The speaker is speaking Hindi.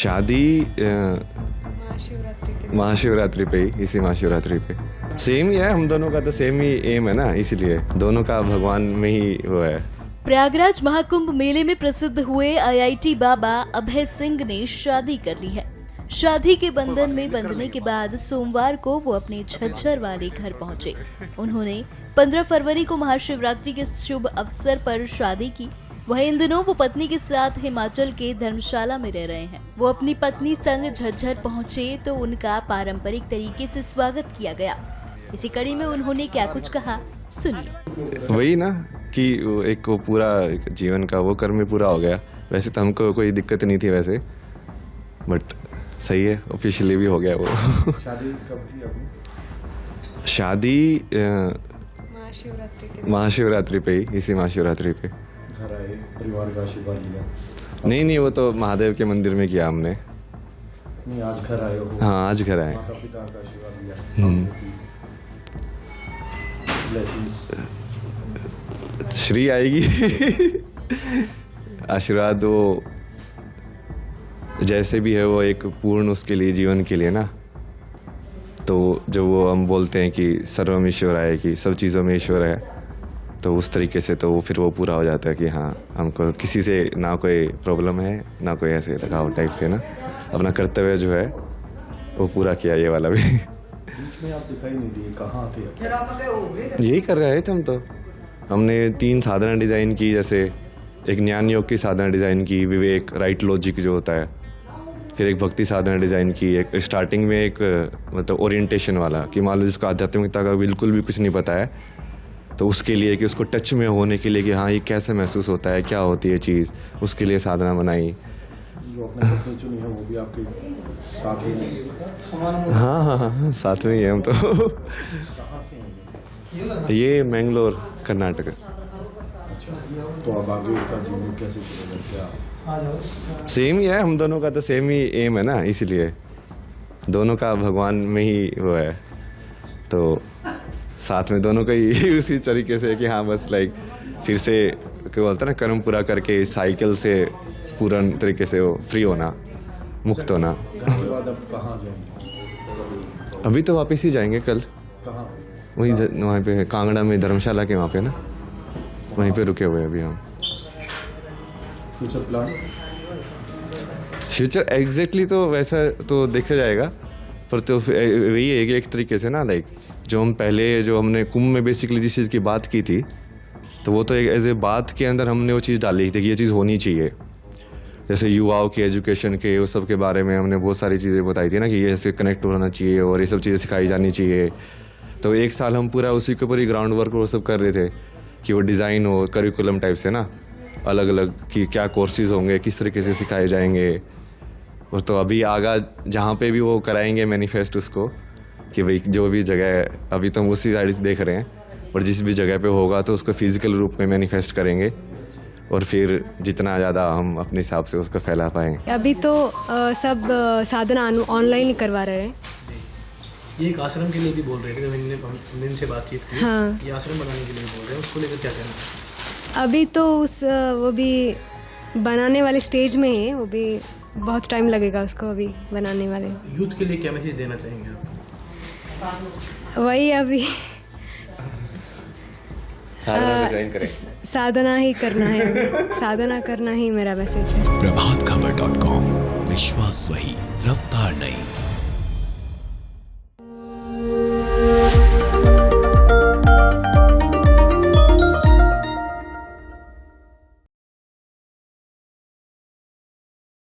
शादी महाशिवरात्रि पे ही, इसी महाशिवरात्रि पे। सेम ही है, हम दोनों का तो सेम ही एम है ना, इसीलिए दोनों का भगवान में ही वो है। प्रयागराज महाकुंभ मेले में प्रसिद्ध हुए IIT बाबा अभय सिंह ने शादी कर ली है। शादी के बंधन में बंधने के बाद सोमवार को वो अपने झज्जर वाले घर पहुंचे। उन्होंने 15 फरवरी को महाशिवरात्रि के शुभ अवसर पर शादी की। वहीं इन दिनों वो पत्नी के साथ हिमाचल के धर्मशाला में रह रहे हैं। वो अपनी पत्नी संग झज्जर पहुंचे तो उनका पारंपरिक तरीके से स्वागत किया गया। इसी कड़ी में उन्होंने क्या कुछ कहा, सुनिए। वही ना कि वो पूरा जीवन का वो कर्म पूरा हो गया। वैसे तो हमको कोई दिक्कत नहीं थी वैसे, बट सही है, ऑफिशियली भी हो गया वो। शादी कब की आपने? शादी महाशिवरात्रि पे ही, इसी महाशिवरात्रि पे। घर आए, परिवार का आशीर्वाद लिया? नहीं, वो तो महादेव के मंदिर में किया हमने। नहीं, आज घर आए हो? हाँ, आज घर आए। माता पिता का आशीर्वाद लिया? श्री आएगी। आशीर्वाद वो जैसे भी है, वो एक पूर्ण उसके लिए, जीवन के लिए ना। तो जो वो हम बोलते हैं कि सर्वम ईश्वराय, की सब चीज़ों में ईश्वर है, तो उस तरीके से तो वो फिर वो पूरा हो जाता है कि हाँ, हमको किसी से ना कोई प्रॉब्लम है, ना कोई ऐसे लगाव टाइप से ना। अपना कर्तव्य जो है वो पूरा किया, ये वाला भी। बीच में आप दिखाई नहीं दिए, कहाँ थे? यही कर रहे थे हम तो। हमने 3 साधना डिज़ाइन की, जैसे एक ज्ञान योग की साधना डिज़ाइन की, विवेक राइट लॉजिक जो होता है, फिर एक भक्ति साधना डिज़ाइन की, एक स्टार्टिंग में एक मतलब ओरिएंटेशन वाला कि मान लो जिसको आध्यात्मिकता का बिल्कुल भी कुछ नहीं पता है, तो उसके लिए कि उसको टच में होने के लिए कि हाँ, ये कैसे महसूस होता है, क्या होती है चीज़, उसके लिए साधना बनाई। जो आपने पत्नी चुनी है वो भी आपके साथ ही नहीं? हाँ, साथ में ही है हम तो। कहाँ से हैं ये मैंगलोर, कर्नाटक। अच्छा, तो अब आगे का जीवन कैसे चलेगा? क्या सेम ही है, हम दोनों का तो सेम ही एम है ना, इसीलिए दोनों का भगवान में ही वो है। तो साथ में दोनों का ही उसी तरीके से कि हाँ, बस लाइक फिर से क्या बोलते हैं ना, कर्म पूरा करके इस साइकिल से पूर्ण तरीके से वो फ्री होना, मुक्त होना। घर के बाद अब कहाँ जाएंगे? अभी तो वापस ही जाएंगे कल, कहाँ? वहीं वहाँ पे कांगड़ा में धर्मशाला के वहाँ पे ना, वहीं पे रुके हुए अभी हम। Future plan? फ्यूचर एग्जैक्टली तो वैसा तो देखा जाएगा, पर तो वही है कि एक तरीके से ना, लाइक जो हम पहले जो हमने कुंभ में बेसिकली जिस चीज़ की बात की थी, तो वो तो एक एज ए बात के अंदर हमने वो चीज़ डाली थी कि ये चीज़ होनी चाहिए। जैसे युवाओं के एजुकेशन के उस सब के बारे में हमने बहुत सारी चीज़ें बताई थी ना, कि ये ऐसे कनेक्ट होना चाहिए और ये सब चीज़ें सिखाई जानी चाहिए। तो 1 साल हम पूरा उसी के ऊपर ही ग्राउंड वर्क वो सब कर रहे थे कि वो डिज़ाइन हो, करिकुलम टाइप से ना, अलग अलग कि क्या कोर्सेज होंगे, किस तरीके से सिखाए जाएंगे। और तो अभी आगा जहाँ पे भी वो कराएंगे मैनिफेस्ट उसको, कि भाई जो भी जगह है, अभी तो हम उसी साइड से देख रहे हैं, और जिस भी जगह पे होगा तो उसको फिजिकल रूप में मैनिफेस्ट करेंगे, और फिर जितना ज़्यादा हम अपने हिसाब से उसको फैला पाएंगे। अभी तो सब साधना ऑनलाइन ही करवा रहे हैं। ये एक आश्रम के लिए भी बोल रहे थे, हमने इनसे बातचीत की। हाँ, ये आश्रम बनाने के लिए बोल रहे हैं, उसको लेकर क्या कहना है? अभी तो वो भी बनाने वाले स्टेज में है, वो भी बहुत टाइम लगेगा उसको अभी बनाने वाले। यूथ के लिए क्या मैसेज देना चाहेंगे आप? वही अभी साधना ही करना है, साधना करना ही मेरा मैसेज है। प्रभातखबर.com, विश्वास वही, रफ्तार नहीं।